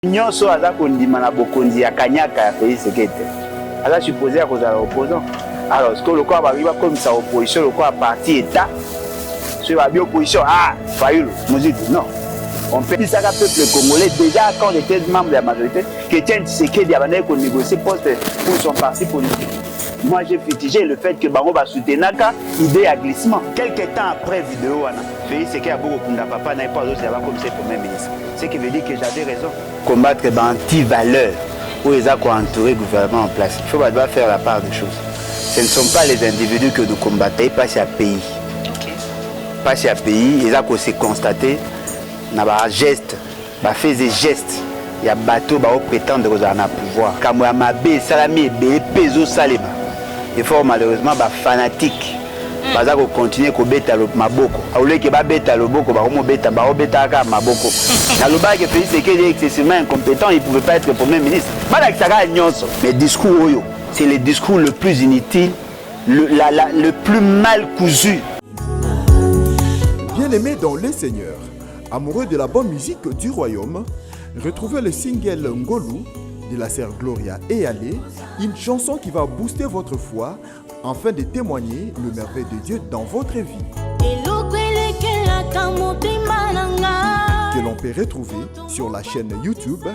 Nyonso aza kondima na bokonzi ya kanyaka ya Félix Sekete. Aza supposé à cause de l'opposant. Alors, ce que le corps va vivre comme sa opposition, le corps à parti état. Sur la bio-opposition, Fayoulou, musique, non. On fait ça à peuple congolais. Déjà, quand on était membre de la majorité, Kétienne Tshisekedi a négocié poste pour son parti politique. Moi, j'ai fétiché le fait que Bango va soutenir l'idée à glissement. Quelques temps après vidéo, Félix Sekedi a beaucoup de papa n'a pas d'autre comme c'est premier ministre. Ce qui veut dire que j'avais raison. Combattre l'anti-valeur où ils ont entouré le gouvernement en place. Il faut faire la part des choses. Ce ne sont pas les individus que nous combattons, pas ces pays. Pas ces pays, ils ont aussi constaté, dans des gestes, fait des gestes. Il y a des bateaux qui prétendent qu'ils ont un pouvoir. Quand il y a des salami et peso salima, il faut malheureusement des fanatiques. Parce qu'on continue à bêter le maboko. Au lieu que bêter le boko, on bêter le maboko. Dans le bas que Félix Sekedi est excessivement incompétent, il ne pouvait pas être premier ministre. Mais discours, c'est le discours le plus inutile, le plus mal cousu. Bien-aimé dans les seigneurs, amoureux de la bonne musique du royaume, retrouvez le single Ngolu de la sœur Gloria Eyalé, une chanson qui va booster votre foi afin de témoigner le merveille de Dieu dans votre vie. Que l'on peut retrouver sur la chaîne YouTube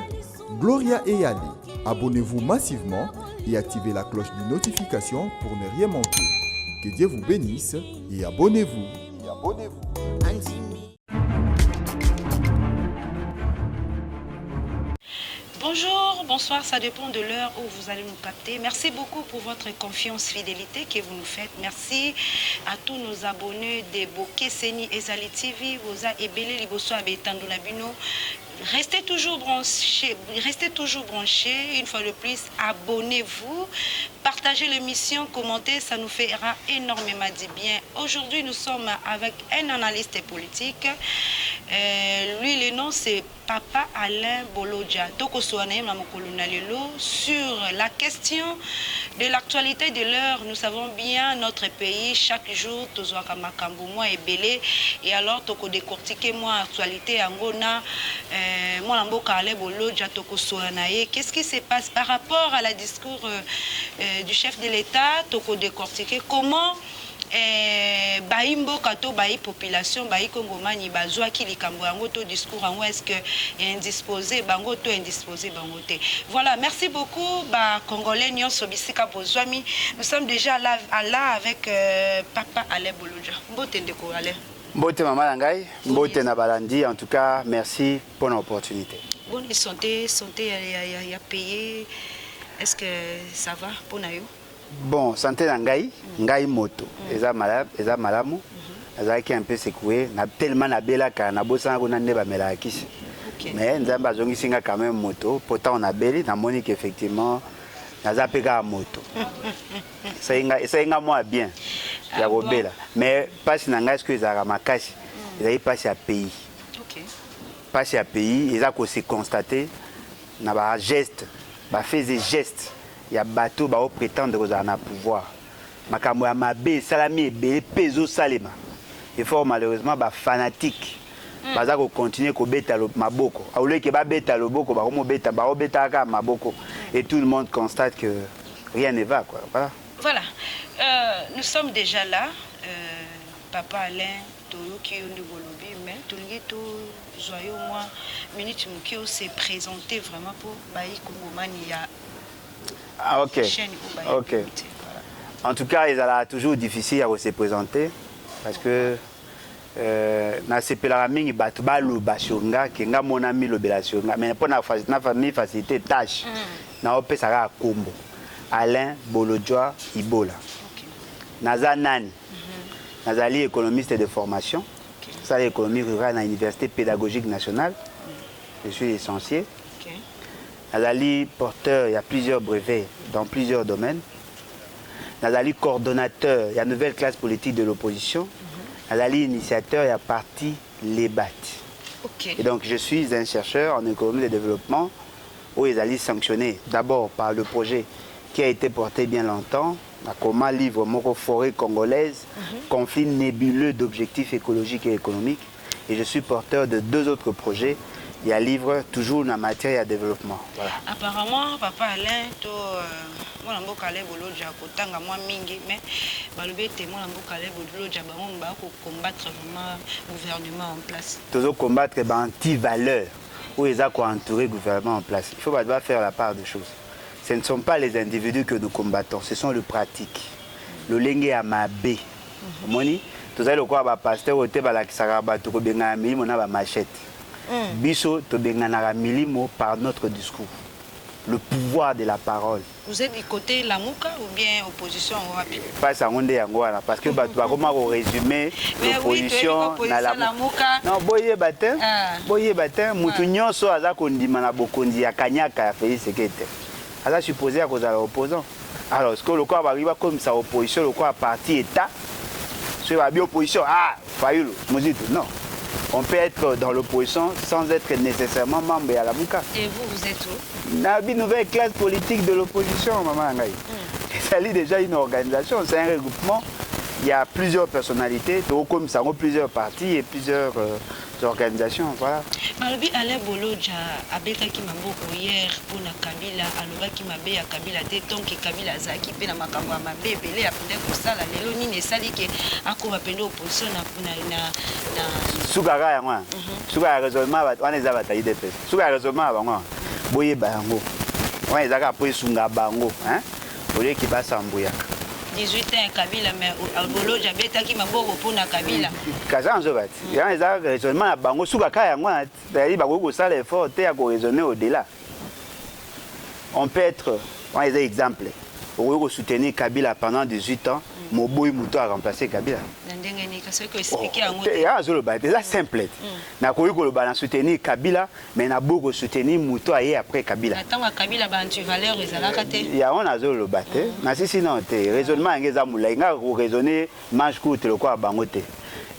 Gloria Eyalé. Abonnez-vous massivement et activez la cloche de notification pour ne rien manquer. Que Dieu vous bénisse et abonnez-vous. Bonjour, bonsoir, ça dépend de l'heure où vous allez nous capter. Merci beaucoup pour votre confiance, fidélité que vous nous faites. Merci à tous nos abonnés de Boké Seni Ezali TV, Voza Ebele Liboso Abetando Labino. Restez toujours branchés, une fois de plus, abonnez-vous, partagez l'émission, commentez, ça nous fera énormément du bien. Aujourd'hui, nous sommes avec un analyste politique. Lui, le nom, c'est Papa Alain Bolodja. Sur la question de l'actualité de l'heure, nous savons bien notre pays, chaque jour, et alors, toko décortiquer moi actualité angona. Qu'est-ce qui se passe par rapport à la discours du chef de l'État, toko décortiquer comment baimbo kato bayi population bayi kongomani bazwa ki likambo yango to discours yango est-ce que indisposé bango to indisposé bango te. Voilà, merci beaucoup ba congolais nyonso bisika bozwami. Nous sommes déjà là avec Papa Alain Bolodja. Mbote ndeko Alain. Mbote maman Langai, mbote na balandi, en tout cas merci pour l'opportunité. Bonne santé y a payé. Est-ce que ça va pour nayo? Bon, santé Langai, ngai moto, eza malamu, eza qui un peu secoué, na tellement na bela ka na bosana ko na ndeba mela kisi. Mais nzamba zongi singa quand même moto, pourtant on a belé na monique effectivement naza peka moto. Ça inga moi bien. Ya bobela. Mais pas si nanga est-ce que za makasi, ils pas si à pays. OK. Pas si à pays, ils a ko se constater na ba geste, ba fait des gestes. Il y a bateau qui prétendent qu'ils ont un pouvoir. Makambo ya mabe salami et peso salima. Il faut malheureusement des fanatiques. Parce qu'on continue à bêter le maboko. Au lieu que bêter le boko, on bêter maboko. Et tout le monde constate que rien ne va. Voilà. Nous sommes déjà là. Papa Alain, Toyoki Ondugolobi, mais Tolito Joyeux, moi, Minute Mukio s'est présenté vraiment pour Baï Kongomania. Ah, ok. Ok. En tout cas, il est toujours difficile à se présenter parce que na sepela mingi batu balu bashonga kenga mona milo belashonga mais pour na famille facilité tâche na opesa ka kombo Alain Bolodja Ibola. Naza nani nazali économiste de formation. Ça l'économie rurale à l'université pédagogique nationale. Je suis licencié. Nazali porteur, il y a plusieurs brevets dans plusieurs domaines. Nazali coordonnateur, il y a une nouvelle classe politique de l'opposition. Nazali initiateur, il y a parti les BAT. Et donc je suis un chercheur en économie de développement où ils allaient sanctionner d'abord par le projet qui a été porté bien longtemps, la Coma livre Moko forêt congolaise, conflit nébuleux d'objectifs écologiques et économiques. Et je suis porteur de deux autres projets Il y a livre toujours dans la matière de développement. Voilà. Apparemment, Papa Alain, moi, je suis kotanga moi mingi, mais combattre vraiment le gouvernement en place. Toujours combattre les anti-valeurs où ils ont entouré le gouvernement en place. Il faut pas faire la part des choses. Ce ne sont pas les individus que nous combattons, ce sont les pratiques. Le lingue à ma B. Moni, tout ça le quoi ba pasteur au teba la kisaraba to benga milimo na ba machette. Biso to benga na milimo par notre discours. Le pouvoir de la parole. Vous êtes du côté Lamuka ou bien opposition au rapide? Pas ça on est yangoana parce que bah tu vas comment résumer l'opposition na Lamuka. Non boye batin. Boye batin mutu nyonso aza kondima na bokondi ya kanyaka ya Félix Sekete. Aza supposé à cause de l'opposant. Alors ce que le corps va arriver comme ça opposition le corps parti état. Sur la opposition, Fayoulou, non. On peut être dans l'opposition sans être nécessairement membre de la Lamuka. Et vous êtes où? Dans la nouvelle classe politique de l'opposition, maman Ngaï. C'est déjà une organisation, c'est un regroupement. Il y a plusieurs personnalités, comme ça, plusieurs partis et plusieurs organisations. Voilà. Malobi Alain Bolodja abetaki maboko hier pour na Kabila alobaki mabe ya Kabila te tonki Kabila zaki pe na makambo ya mabe ebele apende kosala lelo nini esali ke akoba pende opposition na sukaka yango suka ya raisonnement wana eza batayi de pesa suka ya raisonnement bango boyeba yango wana ezaka po esunga bango oleki basambuyaka 18 ans Kabila mais Bolodja betaki maboko pour na Kabila kaza nzo bati yana eza raisonnement ya bango suka ka yango tayali bako kosala effort te ya ko raisonner au-delà. On peut être on a des exemples on peut soutenir Kabila pendant 18 ans Moboy Mouto a remplacé Kabila. C'est simple. Na koyi ko ba na soutenir Kabila mais na beaucoup soutenir Mouto aye après Kabila. Attends Kabila ba anti-valeur ezalaka te. Ya on a zo lo baté. Na si sinon te raisonnement ngeza mula nga ko raisonner manche courte le quoi bangote.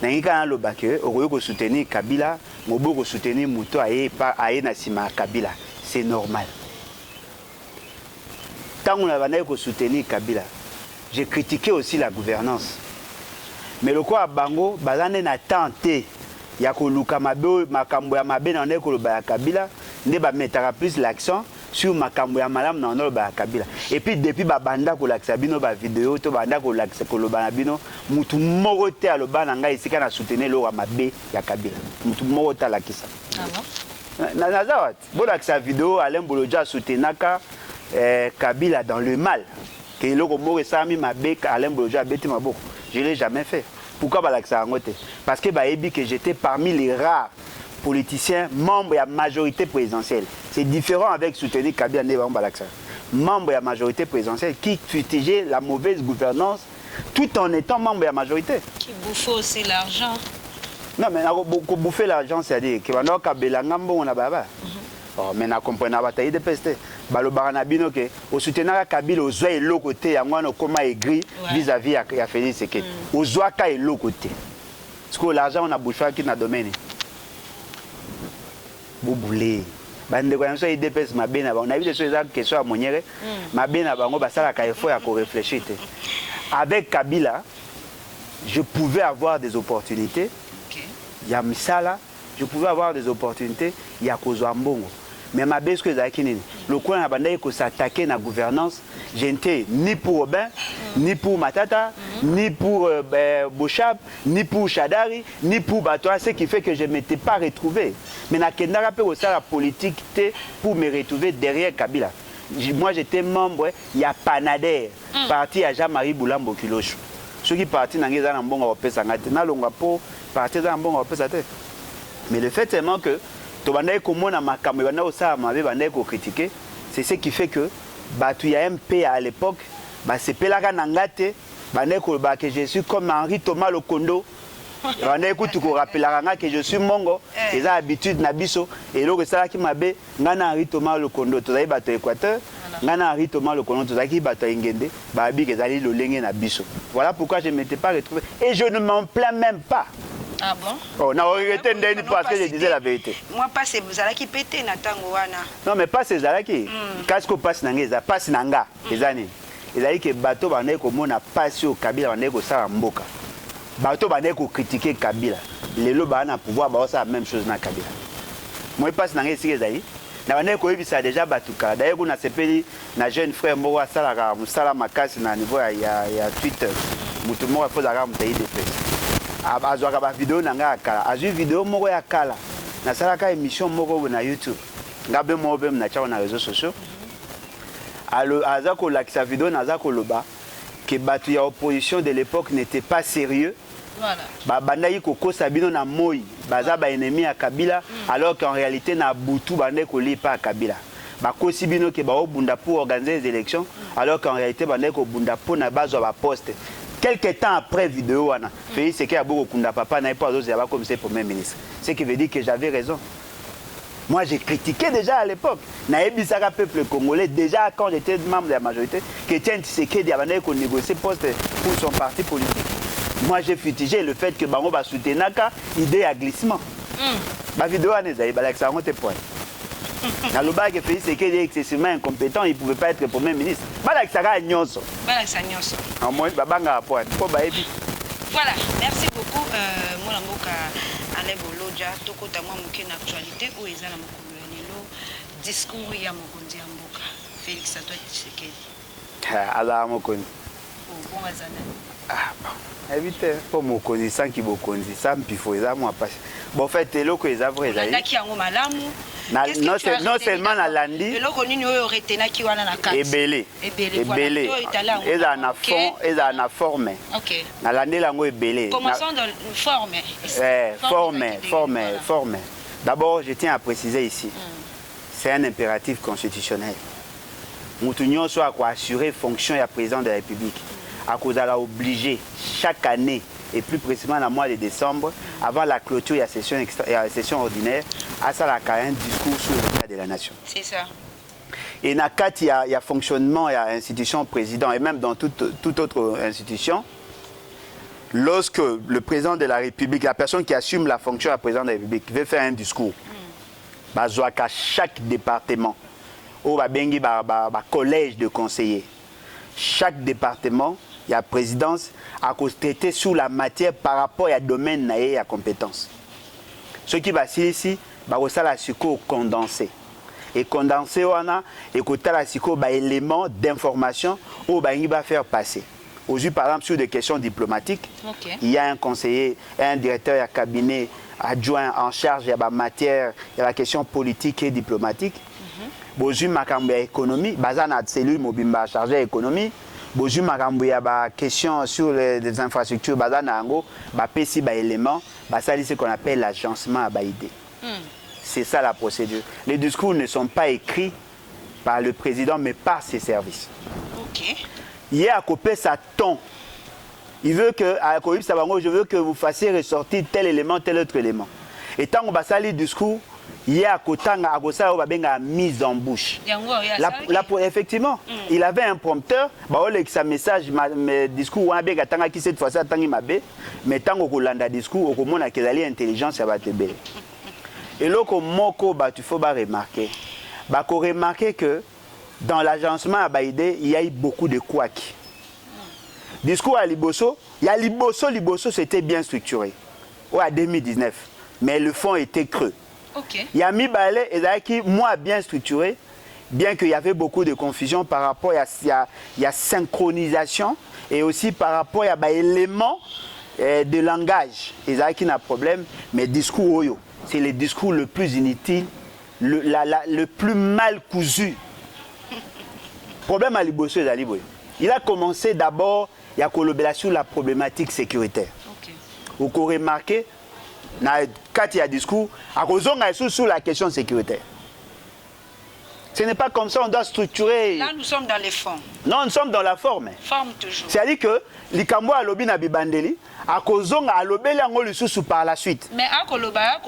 Na ngika na lo baké o koyi ko soutenir Kabila, Moboy ko soutenir Mouto aye na sima Kabila. C'est normal. Tant on a ko soutenir Kabila. J'ai critiqué aussi la gouvernance. Mais le quoi bango, bazane na tenté. Ya ko luka mabe makambo ya mabe na ndeko lo ba Kabila, ne ba mettra plus l'accent sur makambo ya malam na ndolo ba Kabila. Et puis depuis ba banda ko laksa bino ba vidéo to banda ko laksa ko lo ba bino, mutu moko te alo ba nga isika na soutenir lo mabe ya Kabila. Mutu moko ta lakisa. Ah bon? Na zawat. Bo laksa vidéo Alain Bolodja soutenaka Kabila dans le mal. Que Alain Bolodja je ne l'ai jamais fait. Pourquoi parce que que j'étais parmi les rares politiciens membres de la majorité présidentielle. C'est différent avec soutenir Kabila. Membre de la majorité présidentielle qui futigeait la mauvaise gouvernance tout en étant membre de la majorité. Qui bouffait aussi l'argent. Non, mais beaucoup bouffer l'argent, c'est-à-dire que Kabila on a mais na comprendre bataille de peste balobara na bino ke o soutenaka Kabila o zwa eloko te yango na koma aigri vis-à-vis ya Félix Sekete o zwa ka eloko te parce que l'argent on a bouché qui na domaine boubulé bande ko so IDPS mabena ba on a vu des choses question à moniere mabena bango basala ka effort ya ko réfléchir te avec Kabila je pouvais avoir des opportunités ya misala je pouvais avoir des opportunités ya kozwa mbongo. Mais ma base que le coin a bandé que s'attaquer à la gouvernance, je n'étais ni pour Robin, ni pour Matata, ni pour Bochab, ni pour Chadari, ni pour Batoa, ce qui fait que je ne m'étais pas retrouvé. Mais na kendara pe aussi la politique pour me retrouver derrière Kabila. Moi j'étais membre, il y a Panader, parti à Jean-Marie Boulambo Kilosho. Ceux qui partent dans les ambons au Pesangate, na longa po partir dans ambons au Pesate. Mais le fait seulement que c'est ce qui fait que il y a un pays à l'époque, c'est que je suis comme Henri Thomas Lokondo. Que je suis mongo, et ça habitude nabiso et là que ça qui m'a bé ngana Henri Thomas Lokondo to zaïba to Équateur ngana Henri Thomas Lokondo to zaki bato ingende ba bi que zali lo lenge nabiso. Voilà pourquoi je ne m'étais pas retrouvé et je ne m'en plains même pas. Ah bon? Oh, on a regretté parce que je disais la vérité. Moi, pas ces Zalaki pété, Natangoana. Non, mais pas ces Zalaki. Qu'est-ce qu'on passe Nanga? Passe Nanga, les années. Et là, que bateau bandé comme on a passé au Kabila, on est au Saramboka. Bateau bandé qu'on critiquer Kabila. Les lots bana pouvoir, bah, ça la même chose dans Kabila. moi passe na ngesi ezali na bande ko yebisa déjà batuka d'ailleurs kuna sepeli na jeune frère moko asalaka musala makasi na niveau ya Twitter mutu moko faut zaka mutayi de presse azwaka ba vidéo na nga kala azwi vidéo moko ya kala na salaka émission moko na YouTube ngabe mo be na chawa na réseaux sociaux alors azako lakisa vidéo na azako loba que batu ya opposition de l'époque n'était pas sérieux. Voilà. Bandayi koko sabino na moi baza ba ennemi à Kabila alors qu'en réalité na butu bandé ko lipa à Kabila. Ba kosi bino ke ba obunda pour organiser les élections alors qu'en réalité bandé ko bunda pour na bazo ba poste. Quelques temps après vidéo wana, Félix Sekedi a beaucoup kunda papa n'a pas osé avoir comme c'est premier ministre. Ce qui veut dire que j'avais raison. Moi j'ai critiqué déjà à l'époque na ebisaka peuple congolais déjà quand j'étais membre de la majorité que Etienne Tshisekedi a bandé ko négocier poste pour son parti politique. Moi j'ai futigé le fait que bango ba soutenaka idée à glissement. Ma vidéo anezai ba ça on te point. Na loba que Félix Sekedi est excessivement incompétent, il pouvait pas être premier ministre. Ba la ça nyonso. Ba la ça nyonso. En moins babanga point. Ko ba ebi. Voilà, merci beaucoup mon amoka Alain Bolodja toko tamwa muke na actualité ou ezala mokolo lelo discours ya mokonzi ya mboka Félix Antoine Tshisekedi. Ala mokonzi. Bon azana. Ah bon. Évitez pour mokonzi sans ki bokonzi ça mpifo eza moi pas. Bon fait eloko eza vrai ezali. Ndaki yango malamu. Non seulement na landi. Eloko nini oyo retenaki wana na kati. Ebele. Eza na fond, eza na forme. OK. Na landi lango ebele. Commençons dans forme. D'abord, je tiens à préciser ici. C'est un impératif constitutionnel. Moutounion soit à assurer fonction et à président de la République. À cause de la obligé chaque année et plus précisément le mois de décembre, avant la clôture et la session ordinaire, à ça la un discours sur l'état de la nation. C'est ça. Et dans il y a fonctionnement, il y a institution président et même dans toute autre institution, lorsque le président de la République, la personne qui assume la fonction de président de la République, veut faire un discours, à chaque département, ou à collège de conseillers, chaque département, il y a présidence à traiter sur la matière par rapport à domaine et à compétence. Ce qui va ici, ça la suko condensé. Et condensé on a et côté la suko éléments d'information où va faire passer. Aujourd'hui par exemple sur des questions diplomatiques, il y a un conseiller, un directeur de cabinet adjoint en charge de la matière, il y a la question politique et diplomatique. Aujourd'hui makambo ya économie, bazana cellule mobimba chargé d'économie. Bonjour makambo ya ba question sur les infrastructures bazana ngo ba pesi ba éléments ba ça ce qu'on appelle l'agencement à ba idée. C'est ça la procédure. Les discours ne sont pas écrits par le président mais par ses services. OK. Il y a à couper sa ton. Il veut que à Koïb Sabango, je veux que vous fassiez ressortir tel élément tel autre élément. Et tant qu'on va salir discours il y a une mise en bouche. Effectivement, il avait un prompteur, sa message, mes discours, qui cette fois-ci, mais tant qu'on a un discours, on a intelligence, et là, il faut remarquer que dans l'agencement à Baïdé, il y a eu beaucoup de couacs. Discours à Liboso, Liboso, c'était bien structuré. En 2019, mais le fond était creux. Okay. Il y a mis Balé et qui moi bien structuré, bien qu'il y avait beaucoup de confusion par rapport à synchronisation et aussi par rapport à éléments de langage. Et qui n'a problème, mais discours c'est le discours le plus inutile, le plus mal cousu. Problème à Liboso et Aliboy. Il a commencé d'abord il y a collaboré sur la problématique sécuritaire. Okay. Vous aurez remarqué quand il y a discours, sur la question sécuritaire. Ce n'est pas comme ça, on doit structurer. Là, nous sommes dans les fonds. Non, nous sommes dans la forme. Forme toujours. C'est-à-dire que Likambo a lobby na bibandeli, a kozonga a lobby lango lususu par la suite. Mais a koloba a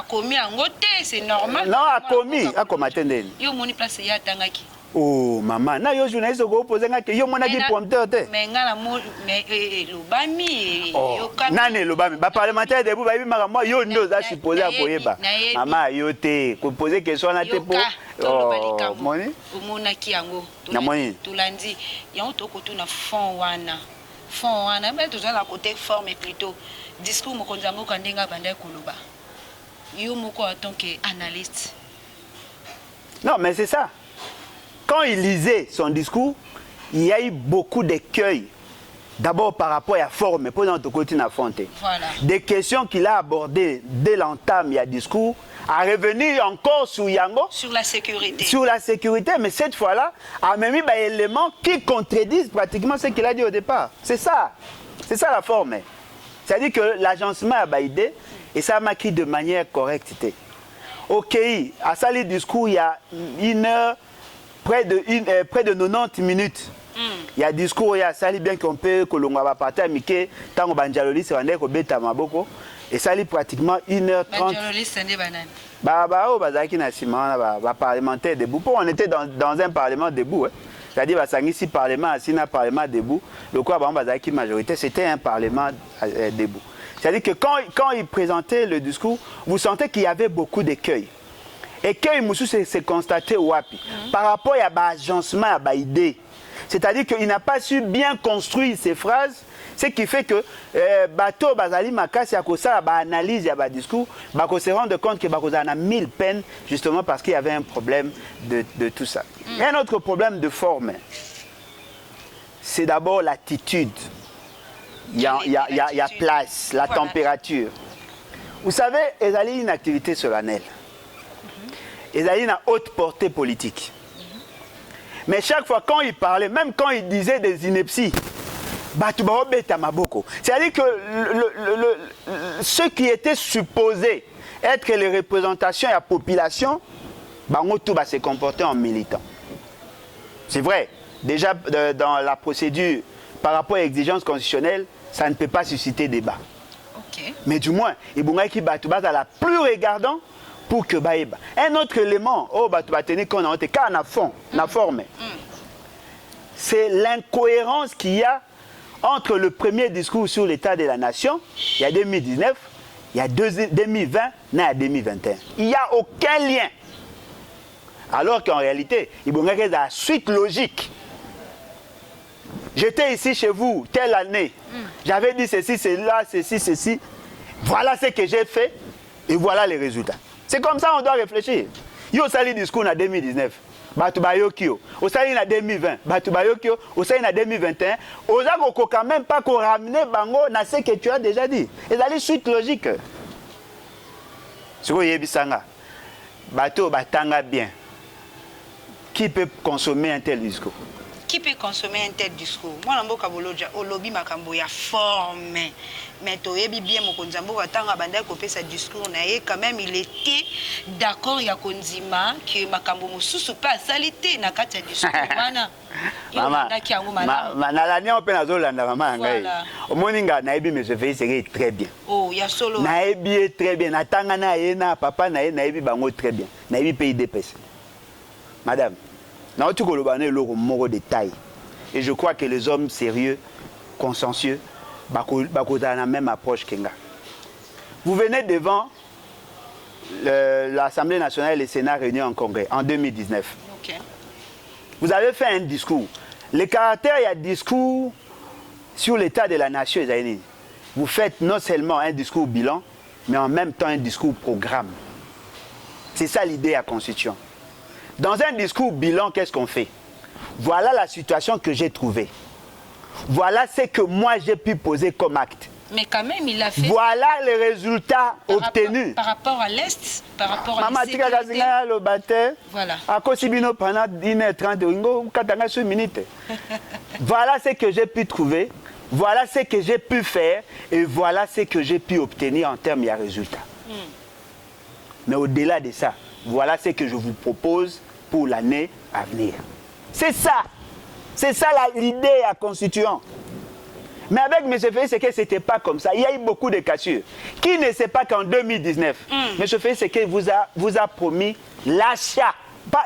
commis en côté, c'est normal. Non, a commis, a commis. Yo moni place ya tangaki. Oh maman, na yo journaliste ko poser ngaki yo mona ki prompteur te. Mais ngala mo mais lobami yo kam. Nane lobami, ba parlementaire debout ba bimaka moi yo ndo za supposé akoyeba. Maman yo te ko poser question na te po. Oh, moni. Omona ki yango. Tulandi, yango to ko tuna fond wana. Fond wana mais toujours la côté forme plutôt discours mokonza moko ndenga banda koloba. Yomoko en tant qu'analyste. Non, mais c'est ça. Quand il lisait son discours, il y a eu beaucoup d'écueils. D'abord par rapport à la forme, pour notre côté affronter. Voilà. Des questions qu'il a abordées dès l'entame du discours, à revenir encore sur Yango. Sur la sécurité. Sur la sécurité, mais cette fois-là, a même mis des éléments qui contredisent pratiquement ce qu'il a dit au départ. C'est ça. C'est ça la forme. C'est-à-dire que l'agencement a baïdé et ça m'a écrit de manière correcte. Ok, à ça le discours, il y a une heure, près de 90 minutes. Il y a un discours, il y a ça bien qu'on peut, que l'on va partir à Mickey, tant qu'on banjaloli, c'est un écho bêta maboko. Et ça lit pratiquement 1h30. Banjaloli, c'est des bananes. Parlementaire debout. On était dans un parlement debout. Hein. C'est-à-dire que parlement, si un parlement debout, le quoi, majorité, c'était un parlement debout. C'est-à-dire que quand il présentait le discours, vous sentez qu'il y avait beaucoup d'écueils. Écueil, Moussou, c'est constaté wapi. Par rapport à l'agencement, à l'idée. C'est-à-dire qu'il n'a pas su bien construire ses phrases, ce qui fait que Bato, Bazali, Makasi, Akosa, analyse, il discours, Bako se rend compte que Bako a 1000 peines, justement parce qu'il y avait un problème de tout ça. Il y a un autre problème de forme. C'est d'abord l'attitude. Il y a place, la température. Vous savez, il y a une activité solennelle. Il y a une haute portée politique. Mais chaque fois quand il parlait, même quand il disait des inepties, c'est-à-dire que ceux qui étaient supposés être les représentations de la population, tout va se comporter en militant. C'est vrai, déjà dans la procédure par rapport à l'exigence constitutionnelle, ça ne peut pas susciter débat. Okay. Mais du moins, il y a la plus regardant pour que baïba. Un autre élément, c'est l'incohérence qu'il y a entre le premier discours sur l'état de la nation, il y a 2019, il y a 2020, il y a 2021. Il n'y a aucun lien. Alors qu'en réalité, il y a la suite logique. J'étais ici chez vous telle année, j'avais dit ceci, cela, ceci, ceci. Voilà ce que j'ai fait et voilà les résultats. C'est comme ça qu'on doit réfléchir. Yo sali discours en 2019. Batubayokio. Au sali en 2020. Batubayokio. Au sali en 2021. Aux agoko quand même pas qu'on ramène bango na ce que tu as déjà dit. Et ça suite logique. Ce que yebisanga. Bato batanga bien. Qui peut consommer un tel discours? Qui peut consommer un tel discours? Moi, je suis au lobby makambo ya forme. Mais tu es bien mon konzambo atanga banda kopé sa discours na quand même il était d'accord ya konzima que makambo mususu pas salité na kati ya discours wana. Maman, na la on peut nazolanda maman ngai. Omoninga na ebi mais je fais c'est très bien. Oh, ya solo. Na ebi très bien. Na tanga na ye na papa na ye na ebi bango très bien. Na ebi pays DPS. Madame, na otu kolobane loko moko de taille. Et je crois que les hommes sérieux, consciencieux, bako dans la même approche qu'Enga. Vous venez devant l'Assemblée nationale et le Sénat réunis en congrès en 2019. Okay. Vous avez fait un discours. Le caractère, il y a discours sur l'état de la nation. Vous faites non seulement un discours bilan, mais en même temps un discours programme. C'est ça l'idée à Constitution. Dans un discours bilan, qu'est-ce qu'on fait? Voilà la situation que j'ai trouvée. Voilà ce que moi j'ai pu poser comme acte. Mais quand même, il a fait... Voilà les résultats obtenus. Par rapport à l'Est, par rapport à l'Est. Voilà. Voilà ce que j'ai pu trouver. Voilà ce que j'ai pu faire. Et voilà ce que j'ai pu obtenir en termes de résultats. Mais au-delà de ça, voilà ce que je vous propose pour l'année à venir. C'est ça. C'est ça l'idée à Constituant. Mais avec M. Félix, c'est que ce n'était pas comme ça. Il y a eu beaucoup de cassures. Qui ne sait pas qu'en 2019, M. Félix, c'est qu'il vous a promis l'achat.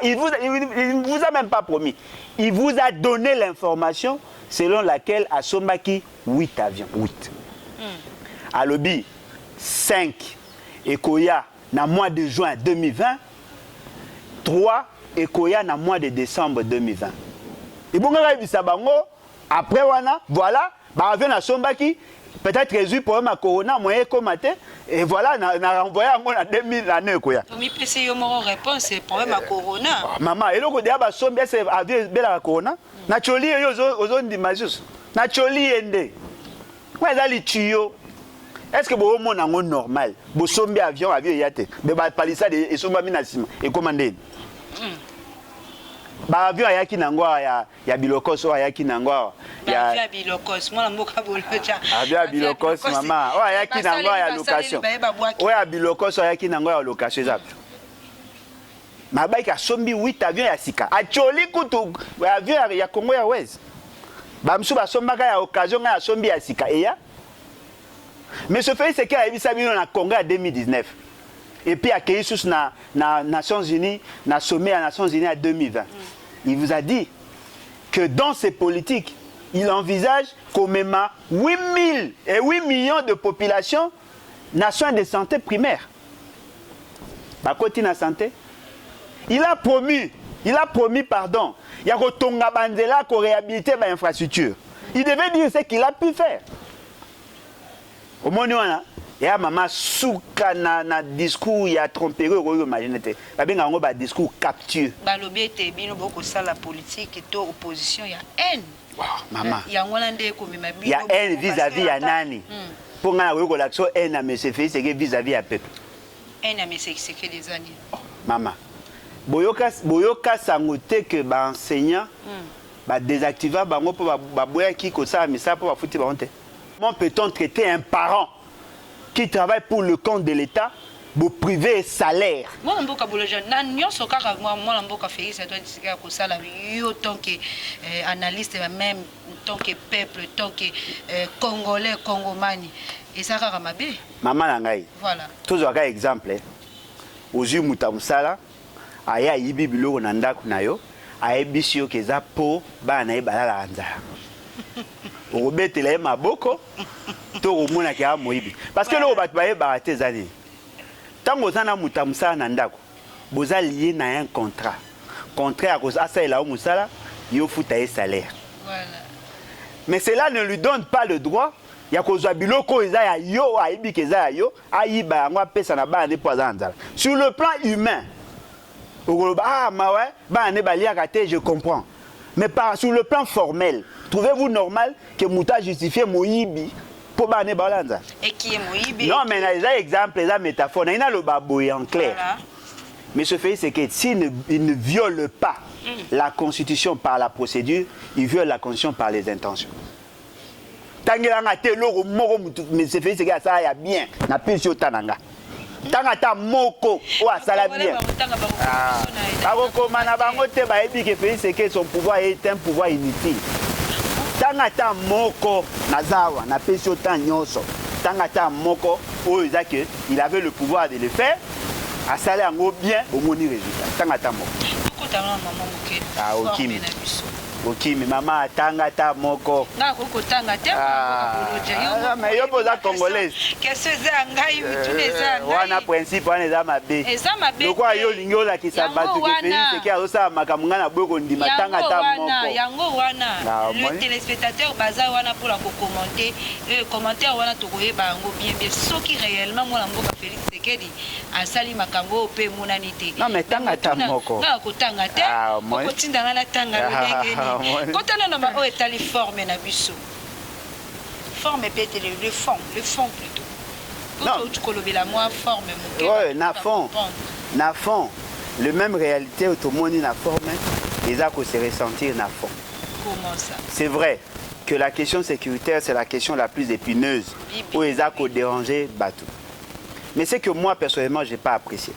Il ne vous a même pas promis. Il vous a donné l'information selon laquelle à Sombaki, 8 avions. 8. À Lobi, 5. Et Koya, dans le mois de juin 2020. 3. Et Koya, dans le mois de décembre 2020. Et bon, après, voilà, avion à Sombaki, peut-être résoudre le problème à Corona, moyen comme et voilà, on a renvoyé en 2000 l'année. Mais si il y a une réponse, c'est le problème à Corona. Maman, et là, on a dit c'est à Corona. Naturally, il y a des images. Naturally, il y a des tuyaux. Est-ce que vous avez un normal? Vous avez un avion, yate. Mais vous avez ça et sont mis et commandé. Ba avion ayaki nangwa ya bilokos ayaki nangwa ya avion bilokos moi mboka boloja avion bilokos mama o ayaki nangwa ya location o ya bilokos ayaki nangwa ya location ezap mabaika sombi 8 avions ya sika acholi kutu avion ya Congo ya West bamsu basombaka ya occasion ya sombi ya sika eya mais ce fait c'est qu'il a ebisa bino na Congo en 2019 et puis accueilli sous na Nations Unies, na sommet à Nations Unies en 2020. Il vous a dit que dans ses politiques, il envisage qu'au même 8 millions de populations n'a soin de santé primaire. Bah, côté na santé, il a promis, pardon, il y a Rotonga Bandela pour réhabiliter l'infrastructure. Il devait dire ce qu'il a pu faire. Au moins, nous, il y a maman souka na discours il y a trompé imaginez la bien un discours capture balobi ete bino boko sala politique to opposition ya haine maman il y a ngolande ko mema bino il y a haine vis-à-vis ya nani pour nga ko l'action haine à monsieur Félix c'est vis-à-vis ya peuple haine à monsieur c'est que des années maman boyoka sangote que ba enseignant ba désactiver bango pour ba boya ki ko ça misa pour ba futi ba honte. Comment peut-on traiter un parent qui travaille pour le compte de l'État, vous privez salaire? Moi, je suis tant qu'analyste, même tant que peuple, tant que Congolais, Congomani. Et ça, c'est maman Nangaï. Voilà. Tous les exemples. Ozu Mutamusala, aya yibi biloko na ndako na yo, ayebisi yo keza po bana ye balala anzala. Obetela ye maboko. Parce que le batbaye baraté zani. Tant que zana mutamusa nandako, boza lié na un contrat. Contrat à cause asa ela musala, yo futa salaire. Voilà. Mais cela ne lui donne pas le droit. Ya kozwa biloko eza ya yo aibi keza ya yo, ayiba ngwa pesa na ba ne poazanzala. Sur le plan humain, ah ma ouais, ba ne balia kate, je comprends. Mais sur le plan formel, trouvez-vous normal que Mouta justifie Moïbi pour baner balanza? Et qui est Moïbi? Non, mais il y a exemple, il y a métaphore, il y a le baboy en clair. Voilà. Mais ce fait, c'est que s'il ne viole pas la Constitution par la procédure, il viole la Constitution par les intentions. Tangela te loro moko mais ce fait, c'est que ça y a bien. Na pisi otananga. Tangata moko ou asala bien. Bakomana bango te ba ebi ke fait, c'est que son pouvoir est un pouvoir inutile. Tangata moko nazawa na pesi otan nyonso tangata moko oizake il avait le pouvoir de le faire à salaire ngo bien au moni résultat tangata moko kokotana maman moke ah okimi okimi mama tangata moko na kokotanga te ah mais yo poza congolaise qu'est-ce que ça ngai utune ça wana principe wana za mabe le quoi yo lingo la kisabatu ke feli c'est que osa makamunga na bweko ndima tangata moko yango wana le téléspectateur baza wana pour la commenter commentaire wana to koyeba yango bien ce qui réellement moi la mboka Félix Tshisekedi asali makambo pe monanité non mais tangata moko na kotanga te kotinda na tanga lengeni quand on a ma etali forme na biso forme peut-être le fond plutôt quand tu colobes la moi forme mon ouais na fond le même réalité tout le monde na forme les a se ressentir na fond. Comment ça? C'est vrai que la question sécuritaire c'est la question la plus épineuse où les a déranger bateau. Mais c'est que moi personnellement j'ai pas apprécié.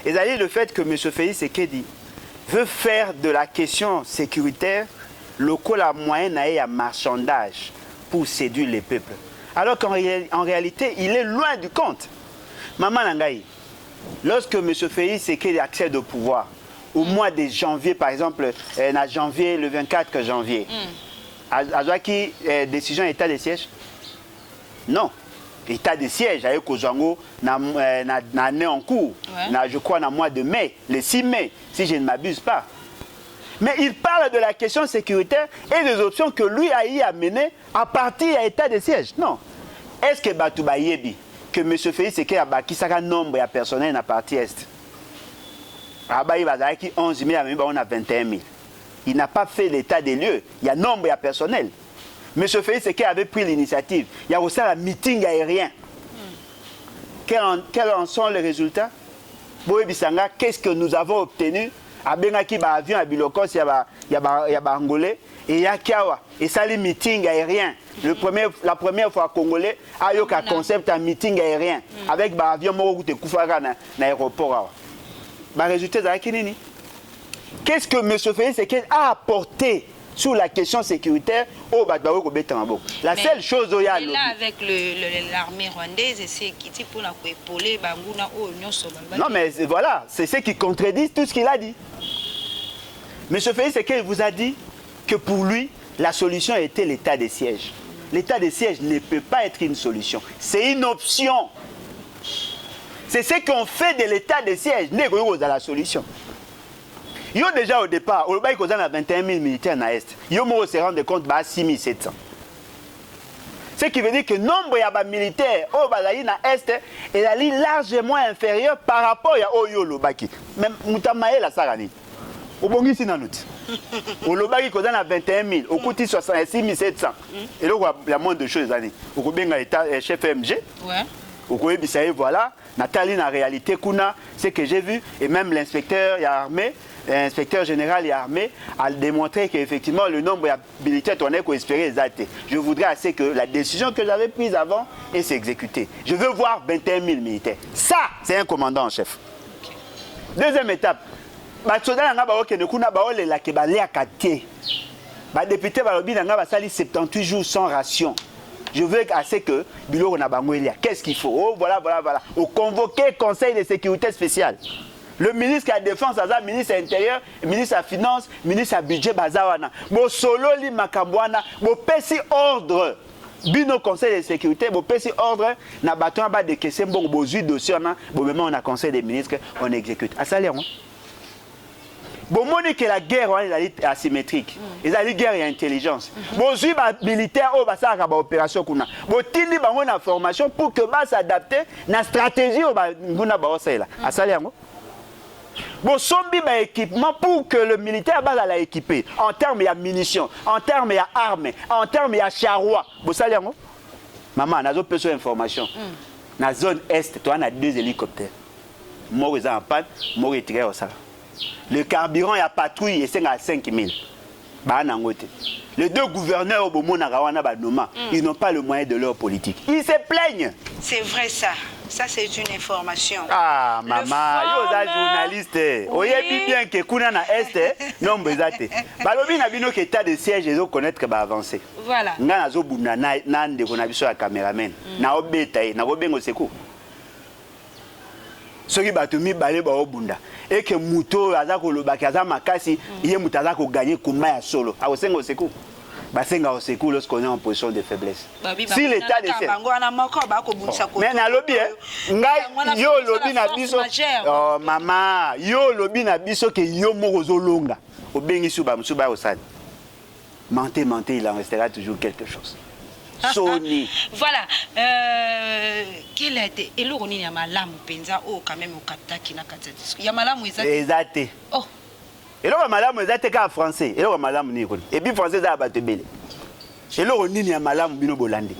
Et d'ailleurs le fait que M. Félix Tshisekedi veut faire de la question sécuritaire le col à moyen à marchandage pour séduire les peuples. Alors qu'en réalité, il est loin du compte. Maman Nangaï, lorsque M. Félix Tshisekedi accède au pouvoir, au mois de janvier, par exemple, en janvier, le 24 janvier, Azwaki, décision état de siège? Non. État de siège avec Kozango na année en cours, je crois dans le mois de mai, le 6 mai, si je ne m'abuse pas. Mais il parle de la question sécuritaire et des options que lui a y amené à partir à état de siège. Non. Est-ce que Batouba Yebi, que M. Félix Sekedi a bâti un nombre de personnel dans la partie Est? Il va dire qu'il y a 11 000, on a 21 000. Il n'a pas fait l'état des lieux. Il y a nombre de personnel. M. Félix Sekedi avait pris l'initiative. Il y a aussi un meeting aérien. Quels en sont les résultats? Qu'est-ce que nous avons obtenu? À Bengaki, avion à Bilokos, il y a Angolais. Et il y a Kiawa. Et ça, les meetings aériens. La première fois, Congolais a eu un concept un meeting aérien. Avec l'avion qui est dans l'aéroport. Résultat, qu'est-ce que M. Félix Sekedi a apporté sur la question sécuritaire au Badbaou Betambo? La seule chose où il y a. Là, avec l'armée rwandaise, c'est qui pour la épauler Bangouna ou Union Sobalba. Non, mais voilà, c'est ce qui contredit tout ce qu'il a dit. M. Félix Sekedi vous a dit que pour lui, la solution était l'état de siège. L'état de siège ne peut pas être une solution. C'est une option. C'est ce qu'on fait de l'état de siège. N'est pas la solution. Yo déjà au départ, au Baïk, on a 21 000 militaires dans l'Est. Yo se rend compte à 6 700. Ce qui veut dire que le nombre de militaires au Balaï dans l'Est est largement inférieur par rapport à Oyo Lobaki. Même Moutamae la Sarani. Au Bongi Sinanout. Au Lobaki, on a 21 000. Au Kouti, 66 700. Et là, il y a moins de choses. Au Koubenga est chef MG. Ouais. Au Koubenga, voilà. Nathalie, en réalité, ce que j'ai vu, et même l'inspecteur armé, l'inspecteur général et armé a démontré qu'effectivement le nombre de militaires tournait qu'on espérait exalter. Je voudrais assez que la décision que j'avais prise avant et s'exécuter. Je veux voir 21 000 militaires. Ça, c'est un commandant en chef. Okay. Deuxième étape. Député Balobi n'a pas sali 78 jours sans ration. Je veux assez que Bilo Nabangoelia. Qu'est-ce qu'il faut? Oh, voilà. Au convoqué Conseil de sécurité spéciale. Le ministre de la Défense, le ministre de l'Intérieur, le ministre de la Finance, le ministre du Budget, Bo solo li makambwana, bo pesi ordre. Bino Conseil de sécurité, bo pesi ordre, na baton ba de kese bon bo zui dossier na, bo même on a Conseil des ministres, on exécute. À ça l'air. Bon, moni que la guerre est asymétrique. Ils ont une guerre et intelligence. Bon, si les militaires ont une opération, bon, ils ont une formation pour que s'adapter à la stratégie à ça. Bon, sombi équipement pour que le militaire va équiper en termes de munitions, en termes d'armes, en termes de charrois. Bon, ça maman, on a besoin d'informations. Dans la zone est, on a 2 hélicoptères. Moi, ils ont en panne, moi, ils tirent au salaire. Le carburant, il y a patrouille et c'est à 5 000. Les 2 gouverneurs au ils n'ont pas le moyen de leur politique. Ils se plaignent. C'est vrai ça. Ça, c'est une information. Ah, maman, vous êtes journaliste. Vous savez bien que kuna na Est, non, vous êtes. Balobi na bino que état de siège, ils ont connaître que va avancer. Voilà. Nga na zo bunda na nde ko na biso ya cameraman. Na obeta na obengo seku. Soki batumi balé ba obunda. Et que Mouto, Azako Lobakaza Makasi, il y a Moutazako gagné Koumaya solo. A Osengo Sekou. Basenga Osekou lorsqu'on est en position de faiblesse. Si l'état de siège. Mais na lobi, yo lobi na biso. Oh maman, yo lobi na biso que yo morozo longa. Au Benisuba, Msuba Osad. Mentez, il en restera toujours quelque chose. Sony. Voilà. Quel a été et l'oroni ya malamu penza o quand même au kaptaki na katati. Ya malamu ezate. Oh. Et l'oroni malamu ezate ka français. Et l'oroni malamu ni koni. Et puis français za batebele. Et l'oroni ya malamu bino bolandi.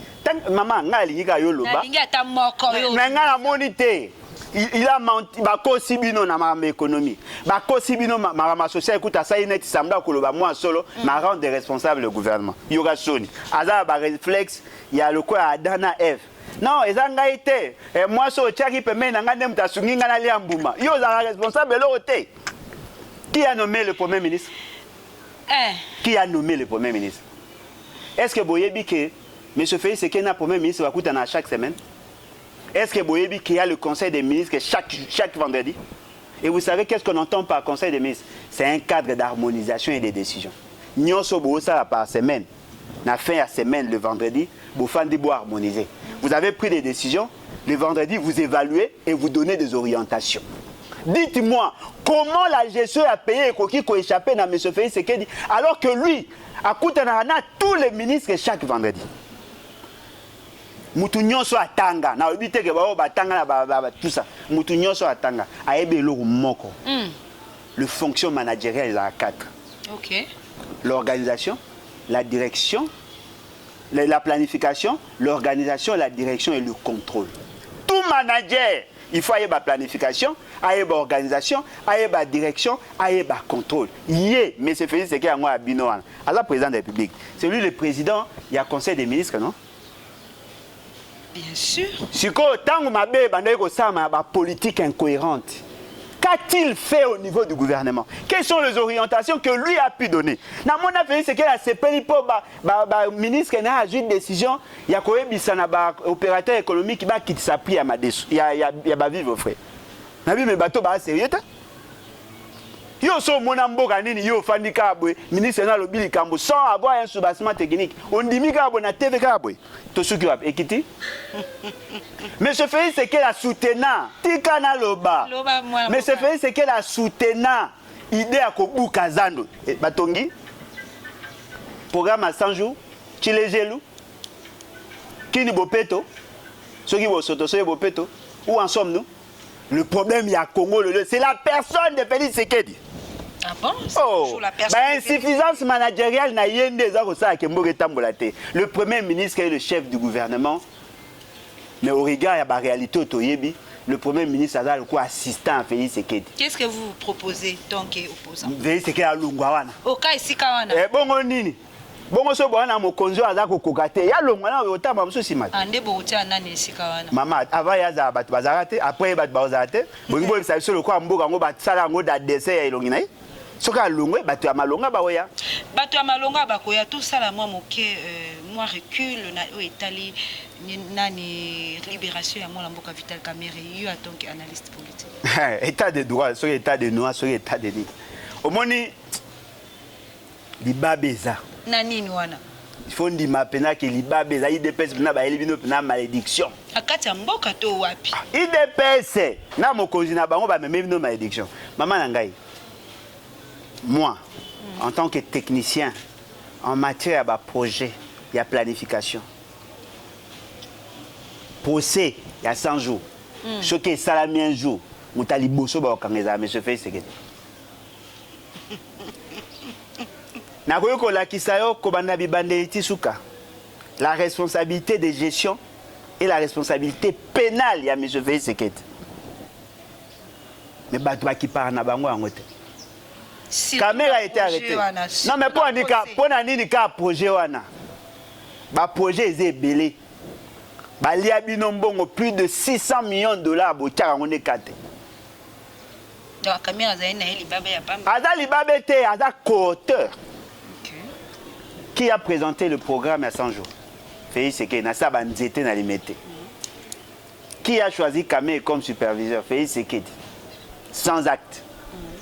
Maman nga linga yo loba. Na linga ta moko yo. Mais nga na monité. Il a menti, bakosi bino na ma économie. Bakosi bino ma social écoute à ça net sambla koloba moi solo ma rendre des responsables le gouvernement. Il y aura Sony. Aza ba réflexe, il y a le quoi à Dana F. Non, ezanga été. Et moi so tchaki peme na ngande mtasungi ngana liambuma. Yo za responsable l'autre. Qui a nommé le premier ministre? Qui a nommé le premier ministre? Est-ce que boyebi que M. Félix Sekedi na premier ministre va coûter à chaque semaine? Est-ce que Boyebi qu'il y a le conseil des ministres chaque vendredi? Et vous savez qu'est-ce qu'on entend par conseil des ministres? C'est un cadre d'harmonisation et de décision. Nous sommes ça par semaine. La fin à semaine, le vendredi, vous faites harmoniser. Vous avez pris des décisions, le vendredi, vous évaluez et vous donnez des orientations. Dites-moi, comment la gestion a payé et qui a échappé à M. Félix Sekedi alors que lui, à Koutanarana, tous les ministres chaque vendredi? mutu nyonso atanga na obi te ke ba batanga na tout ça mutu nyonso atanga ayebe eloko moko le fonction managériale il y a 4. OK. L'organisation, la direction, la planification, l'organisation, la direction et le contrôle. Tout manager, il faut avoir la planification, avoir l'organisation, avoir la direction, avoir le contrôle. Yé, mais c'est Félix Sekedi à Binoan, à la présidente de la République. C'est lui le président, il y a conseil des ministres, non? Bien sûr. Si tant que politique incohérente, qu'a-t-il fait au niveau du gouvernement? Quelles sont les orientations que lui a pu donner? Na mon avis, c'est qu'il a CPI pour le ministre qui a une décision, il y a quand même un opérateur économique qui s'appuie à ma décision. Il y a vivre frère. Na bi me bateau ba sérieux ta? Yo so mona mboka nini yo fandi kabwe ministre na lobili kambo sans avoir un soubassement technique. On dit mi kabwe na TV kabwe. To suki wa ekiti. Mais ce fait c'est qu'elle a soutenant tika na loba. Mais ce fait c'est qu'elle a soutenant idée à kobuka zando. Batongi. Programme à 100 jours. Chilejelu. Kini bopeto. Soki bo soto soki bopeto. Où en sommes-nous? Le problème, il y a Congo, c'est la personne de Félix Sekedi. Ah bon? Oh, insuffisance managériale n'a rien des le premier ministre est le chef du gouvernement. Mais au regard de la réalité au Toyebi, le premier ministre a le quoi assistant à Félix Sekedi. Qu'est-ce que vous proposez tant qu'opposant? Félix Sekedi à Lungwawana. Au cas ici, Kawana. Bon, on nini. Bon, so bon, mon conjoint a kokate. Ya Lungwawana, autant ma mousse simate. Ande bouti anani ici, Kawana. Maman, avant ya za bat bazarate, après bat bazarate. Bon, il s'agit sur le quoi mboka ngo bat sala ngo da dessert ya ilongina. Soka longwe batu ya malonga baoya. Batu ya malonga bakoya tout ça la moi moké moi recule na etali nani libération ya moi mboka Vital Kamerhe yo en tant qu'analyste politique. État de droit, sur état de droit, sur état de droit. Au moni libabeza. Nani wana. Il faut dire maintenant que libabeza IDPS na ba elibino na malédiction. Akati ya mboka to wapi. IDPS na mokonzi na bango ba même no malédiction. Maman nangai. Moi, en tant que technicien, en matière de projet, il y a planification. Procès, il y a 100 jours. Ce qui est salami un jour, vous avez bosso ba okangeza mais se fait c'est que. Na koyoko la kisayo kobanda bibande tisuka. La responsabilité de gestion et la responsabilité pénale, il y a mais se fait c'est que. Mais batwa qui part na bango angote. Caméra a été arrêtée. Non, mais pour un projet, le projet est belé. Il y a plus de 600 millions de dollars pour le Donc, la caméra a été co-auteur qui a présenté le programme à 100 jours. Félix Sekedi, qui a choisi Kamé comme superviseur? Félix Sekedi, sans acte.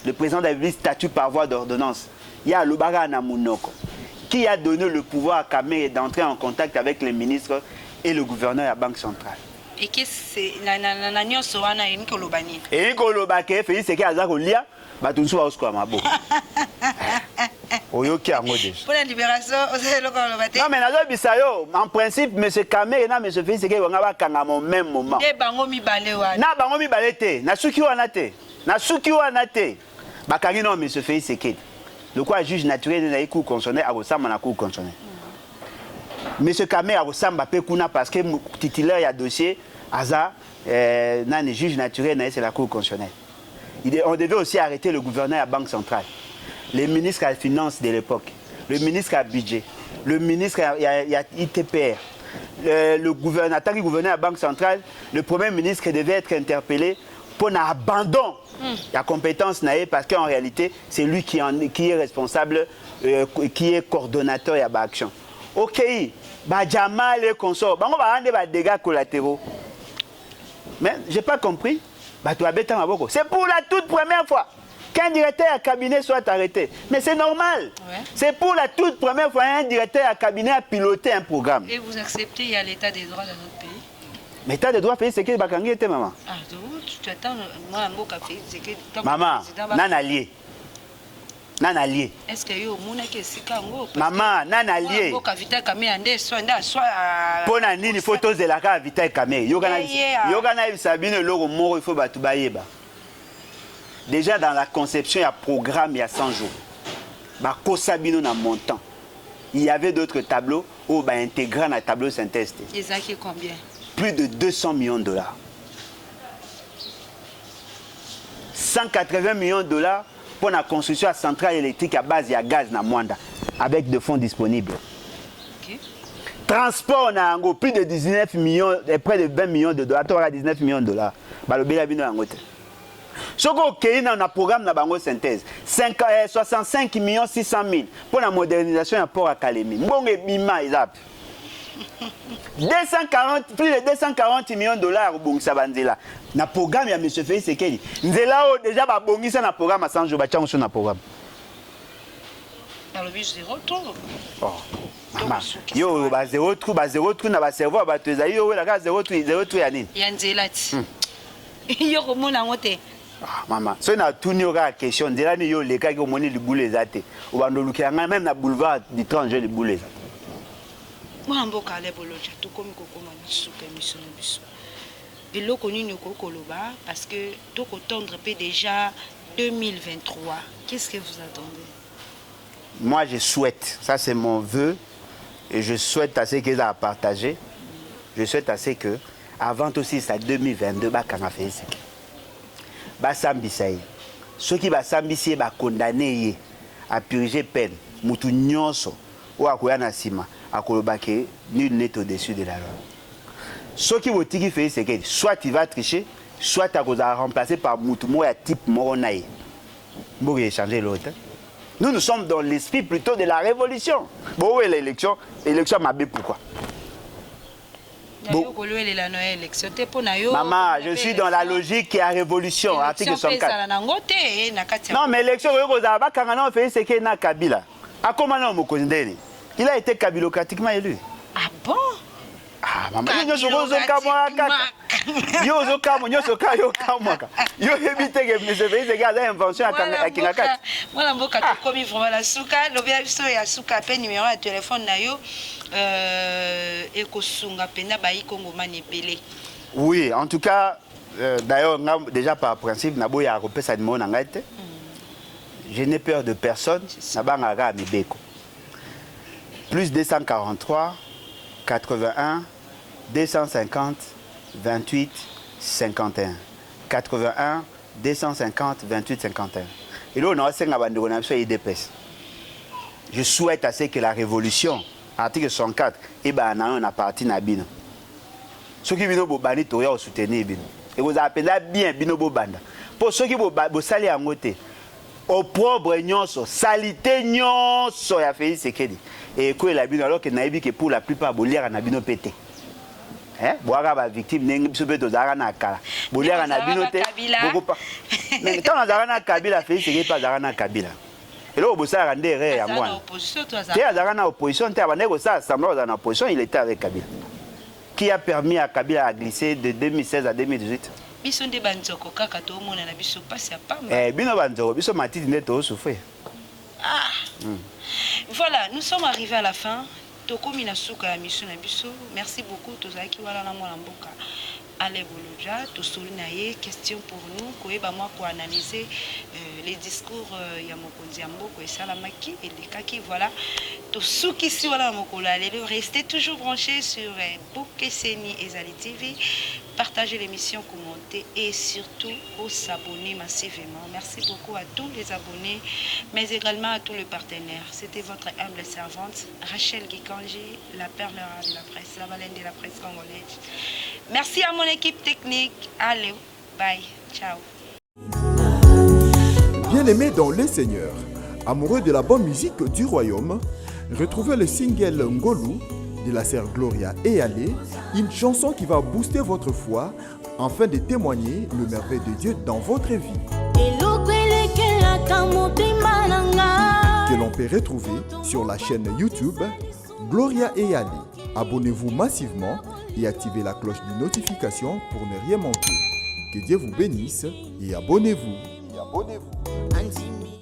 Le président de la République statue par voie d'ordonnance. Il y a Lubara Namunoko qui a donné le pouvoir à Kamé d'entrer en contact avec les ministres et le gouverneur de la Banque centrale. Et qu'est-ce que c'est? La Nyon Soana et Nico Lobani. Et Nico Lobake, Félix Sekedi Azako Lia, Batunsu Aosko Mabo. Oyoki Ango déjà. Pour la libération, non, mais en principe, M. Kamé et M. Félix Sekedi vont avoir au même moment. Et Bangomi Balewa. Na Bangomi Balete, na Suki Wanate. Na Suki Wanate. Bakari non, M. Félix Sekedi. Le quoi juge naturel de la Cour constitutionnelle a ressemblé à la Cour constitutionnelle. M. Kamé a ressemblé à Pekuna parce que titulaire il y a dossier, Aza, le juge naturel c'est la Cour constitutionnelle. On devait aussi arrêter le gouverneur à la Banque centrale, le ministre à la finance de l'époque, le ministre à la budget, le ministre à ITPR, le gouverneur, en tant que gouverneur à la Banque centrale, le premier ministre devait être interpellé pour un abandon la compétence parce qu'en réalité, c'est lui qui est responsable, qui est coordonnateur et à l'action. Ok, Jamal et consorts, on va rendre des dégâts collatéraux. Mais je n'ai pas compris. C'est pour la toute première fois qu'un directeur à cabinet soit arrêté. Mais c'est normal. Ouais. C'est pour la toute première fois qu'un directeur à cabinet a piloté un programme. Et vous acceptez, il y a l'état des droits dans notre pays? L'état des droits, c'est que Bakangi était maman. Ah, donc tu attends, moi, un mot café, c'est que. Maman, nan allié. Nana lié. Est-ce que yo mona ke sikango? Maman, nana lié. Boka vita kame ande soit Pona nini photos de la carte vita kame. Yogana Sabine logo moro il faut batu bayeba. Déjà dans la conception il y a programme il y a 100 jours. Ba ko Sabino na montant. Il y avait d'autres tableaux où ba intégrant na tableau synthèse. Ils ont combien? Plus de 200 millions de dollars. 180 millions de dollars pour la construction de centrale électrique à base de gaz na Mwanda avec des fonds disponibles. Okay. Transport na ango plus de 19 millions, près de 20 millions de dollars, 19 millions de dollars. Balobela bino angote. Soko kei na programme na bango synthèse 65 millions 600 000 pour la modernisation du port à Kalemi. Mbonge bima izap. 240, plus de 240 millions de dollars au Bongisa Banzela. Na programme ya M. Félix Sekeli. Nzela o déjà ba bongisa na programme à 100 jours ba tchango sur na programme. Dans le but zéro trou. Oh. Maman. Yo ba zéro trou na ba cerveau ba to ezali yo la ka zéro trou ya nini? Ya nzela ti. Yo komona ngote. Ah maman. So na tuni o ka question nzela ni yo le ka ki omoni libule ezate. O bando lukia même na boulevard du 30 juin libule ezate. Moi mboka ale boloja to komi kokoma suka mission na biso. Eloko nini kokoloba parce que to ko tendre pe déjà 2023. Qu'est-ce que vous attendez? Moi je souhaite, ça c'est mon vœu et je souhaite à ce qu'ils a partagé. Je souhaite à ce que avant aussi ça 2022 ba kanga fait ce. Ba sambisai. Ceux qui ba sambisi ba condamner à purger peine, mutu nyonso ou akoya na sima. Akolobake, nul n'est au-dessus de la loi. Ce qui vous dit fait, c'est que soit tu vas tricher, soit tu vas remplacer par Moutoumou et type Moronaï. Vous pouvez changer l'autre. Nous sommes dans l'esprit plutôt de la révolution. Bon, oui, l'élection m'a bien pourquoi? Bon. Maman, je suis dans la logique qui est la révolution. Article 64. Non, mais l'élection, c'est que na Kabila. À comment on me il a été kabilocratiquement élu. Ah bon? Ah, maman, yo évite que M. Félix Sekeli a invention à Kingakati. Voilà, mboka to komi vraiment la souka, lobia biso ya souka pe numéro de téléphone na yo ekosunga pena bayi Kongo manipelé. Oui, en tout cas d'ailleurs déjà par principe na boya repé sa numéro na ngate. Je n'ai peur de personne, na bangaka mibeko. Plus 243 81 250 28 51 81 250 28 51. Et là on a 5 abandonnés sur IDPS. Je souhaite à ce que la révolution article 64 et ben on a parti na bino. Ceux qui viennent bobani toya soutenir bino. Et vous appelez bien bino bobanda. Pour ceux qui bo sali en côté au propre nyonso salité nyonso ya Félix Sekeli. Et quoi la bino alors que naïbi que pour la plupart bolière na bino pété. Hein? Boira ba victime nengi biso beto zara na kala. Bolière na bino té beaucoup pas. Mais quand on zara na Kabila Félix Sekeli pas zara na Kabila. Et là au bossa rande ré ya moi. Té zara na opposition té abaneko ça semblant dans opposition il était avec Kabila. Qui a permis à Kabila à glisser de 2016 à 2018. Biso nde banzoko kaka to mona na biso pasi ya pamba. Bino banzoko biso matiti nde to souffrir. Ah. Voilà, nous sommes arrivés à la fin. Tokomi na suka ya mission na biso. Merci beaucoup tozaki wala na mwana mboka. Ale Boloja, to solinaye question pour nous koyeba moi ko analyser les discours ya mokonzi ya mboko et salamaki et les kaki voilà. To suki si wala mokola lelo restez toujours branchés sur Bokeseni Ezali TV. Partagez l'émission, commentez et surtout s'abonner massivement. Merci beaucoup à tous les abonnés, mais également à tous les partenaires. C'était votre humble servante, Rachel Gikanji, la perle rare de la presse, la baleine de la presse congolaise. Merci à mon équipe technique. Allez, bye, ciao. Bien-aimés dans les seigneurs, amoureux de la bonne musique du royaume, retrouvez le single Ngolu de la sœur Gloria et Ale, une chanson qui va booster votre foi afin de témoigner le merveille de Dieu dans votre vie. Que l'on peut retrouver sur la chaîne YouTube Gloria et Ale. Abonnez-vous massivement et activez la cloche de notification pour ne rien manquer. Que Dieu vous bénisse et abonnez-vous.